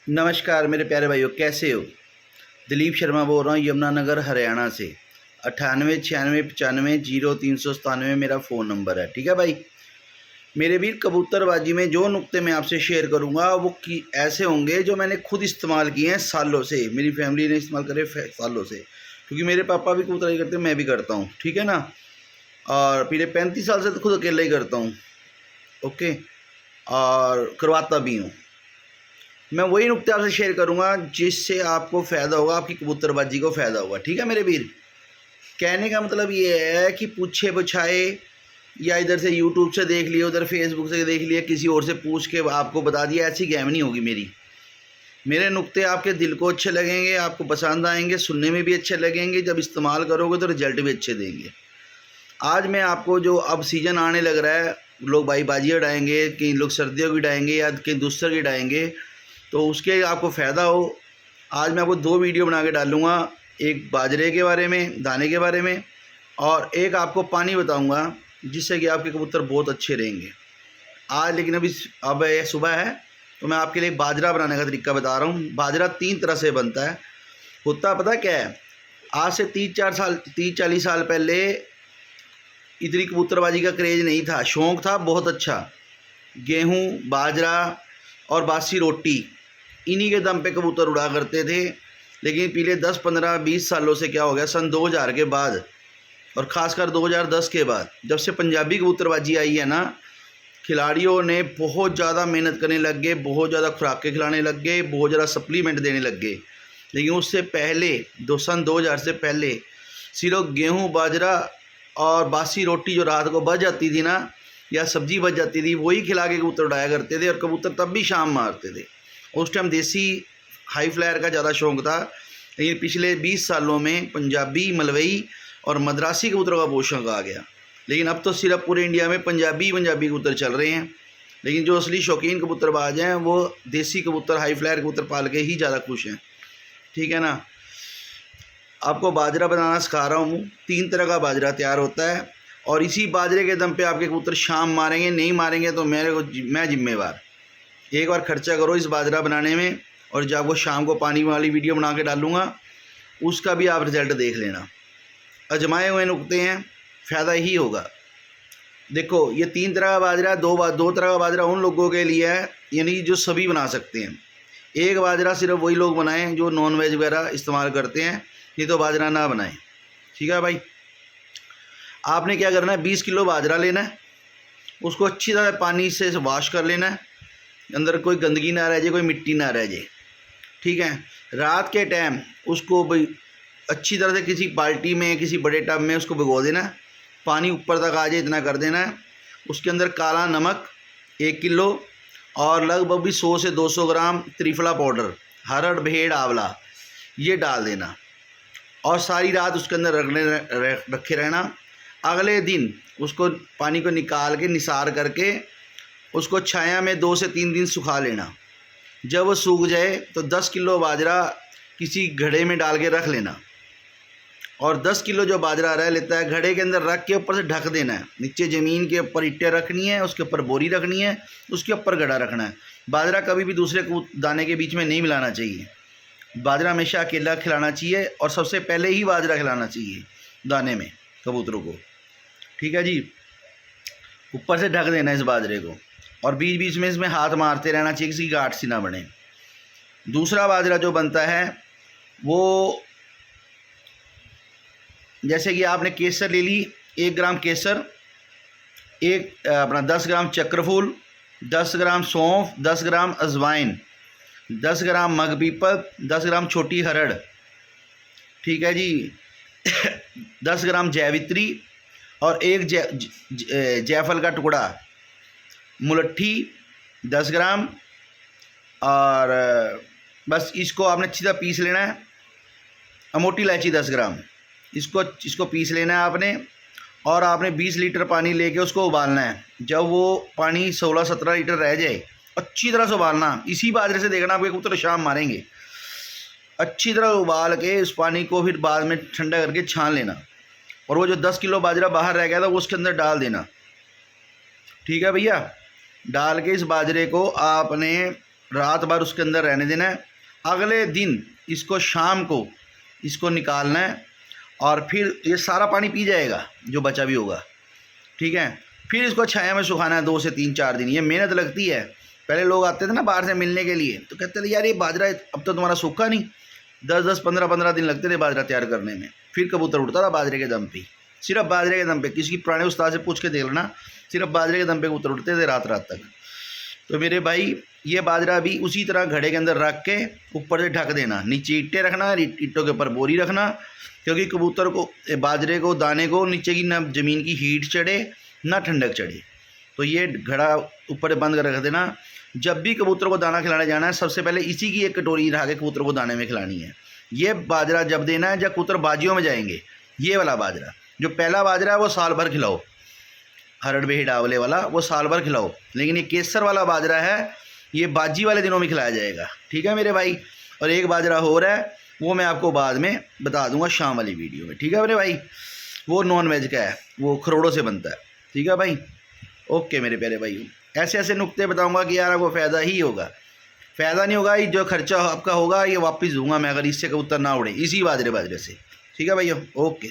नमस्कार मेरे प्यारे भाइयों, कैसे हो। दिलीप शर्मा बोल रहा हूँ, यमुनानगर हरियाणा से। 98 96 95 0397 मेरा फ़ोन नंबर है। ठीक है भाई। मेरे भी कबूतरबाजी में जो नुक्ते मैं आपसे शेयर करूँगा वो कि ऐसे होंगे जो मैंने खुद इस्तेमाल किए हैं सालों से, मेरी फैमिली ने इस्तेमाल करे सालों से, क्योंकि मेरे पापा भी कबूतरबाजी करते हैं, मैं भी करता हूँ। ठीक है ना। और पिछले 35 साल से तो खुद अकेला ही करता हूँ। ओके। और करवाता भी हूँ। मैं वही नुक्ते आपसे शेयर करूंगा जिससे आपको फ़ायदा होगा, आपकी कबूतरबाजी को फ़ायदा होगा। ठीक है मेरे वीर। कहने का मतलब ये है कि पूछे पुछाए या इधर से यूट्यूब से देख लिया, उधर फेसबुक से देख लिया, किसी और से पूछ के आपको बता दिया, ऐसी गेम नहीं होगी मेरी। मेरे नुक्ते आपके दिल को अच्छे लगेंगे, आपको पसंद आएंगे, सुनने में भी अच्छे लगेंगे, जब इस्तेमाल करोगे तो रिजल्ट भी अच्छे देंगे। आज मैं आपको जो अब सीज़न आने लग रहा है, लोग भाई बाजी उड़ाएंगे, कई लोग सर्दियों की उड़ाएंगे या कहीं दूसरे की उड़ाएंगे, तो उसके आपको फ़ायदा हो। आज मैं आपको 2 वीडियो बना के डालूँगा, एक बाजरे के बारे में, दाने के बारे में, और एक आपको पानी बताऊँगा जिससे कि आपके कबूतर बहुत अच्छे रहेंगे। आज लेकिन अब ये सुबह है तो मैं आपके लिए बाजरा बनाने का तरीका बता रहा हूँ। बाजरा 3 तरह से बनता है। होता पता क्या है, आज से 30-40 साल पहले इतनी कबूतरबाजी का क्रेज़ नहीं था, शौक़ था बहुत अच्छा। गेहूँ, बाजरा और बासी रोटी, इन्हीं के दम पे कबूतर उड़ा करते थे। लेकिन पिछले 10-15-20 सालों से क्या हो गया, सन 2000 के बाद और ख़ासकर 2010 के बाद, जब से पंजाबी कबूतरबाजी आई है ना, खिलाड़ियों ने बहुत ज़्यादा मेहनत करने लग गए, बहुत ज़्यादा खुराकें खिलाने लग गए, बहुत ज़्यादा सप्लीमेंट देने लग गए। लेकिन उससे पहले सन 2000 से पहले सिर्फ गेहूँ, बाजरा और बासी रोटी जो रात को बच जाती थी ना, या सब्जी बच जाती थी, वही खिला के कबूतर उड़ाया करते थे। और कबूतर तब भी शाम मारते थे। उस टाइम देसी हाई फ्लायर का ज़्यादा शौक़ था। लेकिन पिछले 20 सालों में पंजाबी, मलवई और मद्रासी कबूतरों का बहुत शौक़ आ गया। लेकिन अब तो सिर्फ पूरे इंडिया में पंजाबी कबूतर चल रहे हैं। लेकिन जो असली शौकीन कबूतरबाज हैं वो देसी कबूतर, हाई फ्लायर कबूतर पाल के ही ज़्यादा खुश हैं। ठीक है ना। आपको बाजरा बनाना सिखा रहा हूँ। 3 तरह का बाजरा तैयार होता है और इसी बाजरे के दम पे आपके कबूतर शाम मारेंगे। नहीं मारेंगे तो मैं जिम्मेवार। एक बार खर्चा करो इस बाजरा बनाने में, और जब वो शाम को पानी वाली वीडियो बना के डालूँगा उसका भी आप रिज़ल्ट देख लेना। आजमाए हुए नुक्ते हैं, फ़ायदा ही होगा। देखो, ये 3 तरह का बाजरा, दो तरह का बाजरा उन लोगों के लिए है, यानी जो सभी बना सकते हैं। एक बाजरा सिर्फ वही लोग बनाएं जो नॉन वेज वगैरह इस्तेमाल करते हैं, नहीं तो बाजरा ना बनाएं। ठीक है भाई। आपने क्या करना है, 20 किलो बाजरा लेना है, उसको अच्छी तरह पानी से वॉश कर लेना है, अंदर कोई गंदगी ना रह जाए, कोई मिट्टी ना रह जाए। ठीक है। रात के टाइम उसको भाई अच्छी तरह से किसी बाल्टी में, किसी बड़े टब में उसको भिगो देना है, पानी ऊपर तक आ जाए इतना कर देना है। उसके अंदर काला नमक 1 किलो और लगभग भी 100 से 200 ग्राम त्रिफला पाउडर, हरड़, भेड़, आंवला, ये डाल देना और सारी रात उसके अंदर रखे रहना। अगले दिन उसको पानी को निकाल के निसार करके उसको छाया में 2 से 3 दिन सुखा लेना। जब वो सूख जाए तो 10 किलो बाजरा किसी घड़े में डाल के रख लेना, और 10 किलो जो बाजरा रह लेता है घड़े के अंदर रख के ऊपर से ढक देना है। नीचे ज़मीन के ऊपर ईंटें रखनी है, उसके ऊपर बोरी रखनी है, उसके ऊपर घड़ा रखना है। बाजरा कभी भी दूसरे दाने के बीच में नहीं मिलाना चाहिए। बाजरा हमेशा अकेला खिलाना चाहिए और सबसे पहले ही बाजरा खिलाना चाहिए दाने में कबूतरों को। ठीक है जी। ऊपर से ढक देना इस बाजरे को, और बीच बीच में इसमें हाथ मारते रहना चाहिए, किसी गांठ सी ना बने। दूसरा बाजरा जो बनता है वो, जैसे कि आपने केसर ले ली, 1 ग्राम केसर, एक अपना 10 ग्राम चक्रफूल, 10 ग्राम सौंफ, 10 ग्राम अजवाइन, 10 ग्राम मगपीपल, 10 ग्राम छोटी हरड़। ठीक है जी। 10 ग्राम जैवित्री और एक जायफल का टुकड़ा, मुलट्ठी 10 ग्राम, और बस इसको आपने अच्छी तरह पीस लेना है। मोटी इलायची 10 ग्राम, इसको पीस लेना है आपने, और आपने 20 लीटर पानी लेके उसको उबालना है। जब वो पानी 16-17 लीटर रह जाए, अच्छी तरह से उबालना। इसी बाजरे से देखना आपके कबूतर शाम मारेंगे। अच्छी तरह उबाल के उस पानी को फिर बाद में ठंडा करके छान लेना, और वो जो 10 किलो बाजरा बाहर रह गया था वो उसके अंदर डाल देना। ठीक है भैया। डाल के इस बाजरे को आपने रात भर उसके अंदर रहने देना है। अगले दिन इसको शाम को इसको निकालना है और फिर ये सारा पानी पी जाएगा जो बचा भी होगा, ठीक है। फिर इसको छाया में सुखाना है 2 से 3-4 दिन। ये मेहनत लगती है। पहले लोग आते थे ना बाहर से मिलने के लिए, तो कहते थे यार ये बाजरा अब तो तुम्हारा सूखा नहीं। 10-10, 15-15 दिन लगते थे बाजरा तैयार करने में। फिर कबूतर उड़ता था बाजरे के दम पे, सिर्फ बाजरे के दम पे। किसी पुराने उस्ताद से पूछ के देख लेना, सिर्फ बाजरे के दम पे कबूतर उड़ते थे रात रात तक। तो मेरे भाई ये बाजरा भी उसी तरह घड़े के अंदर रख के ऊपर से ढक देना, नीचे ईंटें रखना, ईंटों के ऊपर बोरी रखना, क्योंकि कबूतर को बाजरे को दाने को नीचे की ना ज़मीन की हीट चढ़े ना ठंडक चढ़े। तो ये घड़ा ऊपर बंद कर रख देना। जब भी कबूतर को दाना खिलाने जाना है, सबसे पहले इसी की एक कटोरी रखा के कबूतर को दाने में खिलानी है। ये बाजरा जब देना है जब कबूतर बाजियों में जाएंगे। ये वाला बाजरा, जो पहला बाजरा है वो साल भर खिलाओ, हरड़ बेही डावले वाला वो साल भर खिलाओ। लेकिन ये केसर वाला बाजरा है, ये बाजी वाले दिनों में खिलाया जाएगा, ठीक है मेरे भाई। और एक बाजरा हो रहा है, वो मैं आपको बाद में बता दूंगा शाम वाली वीडियो में, ठीक है मेरे भाई। वो नॉन वेज का है, वो खरोड़ों से बनता है, ठीक है भाई। ओके मेरे प्यारे भाई, ऐसे ऐसे नुक्ते बताऊंगा कि यार आपको फ़ायदा ही होगा। फ़ायदा नहीं होगा, ये जो खर्चा आपका होगा ये वापस दूंगा मैं, अगर इससे कबूतर ना उड़े इसी बाजरे से, ठीक है भैया। ओके।